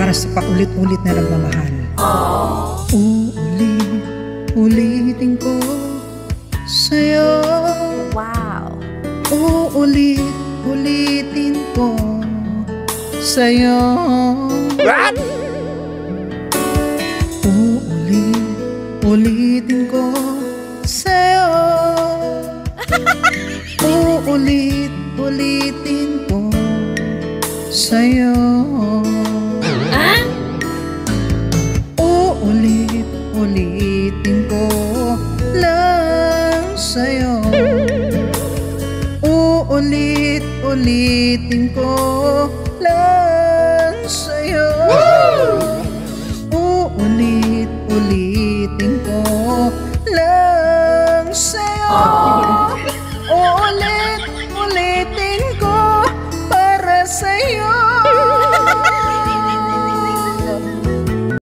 para sa paulit-ulit na nagmamahal. Uulit-ulitin ko sa'yo. Wow. Uulit-ulitin ko sa'yo. What? Uulit-ulitin ko sa'yo. Uulit-ulitin ko sa'yo. Uulit-ulitin ko lang sa'yo. Uulit-ulitin ko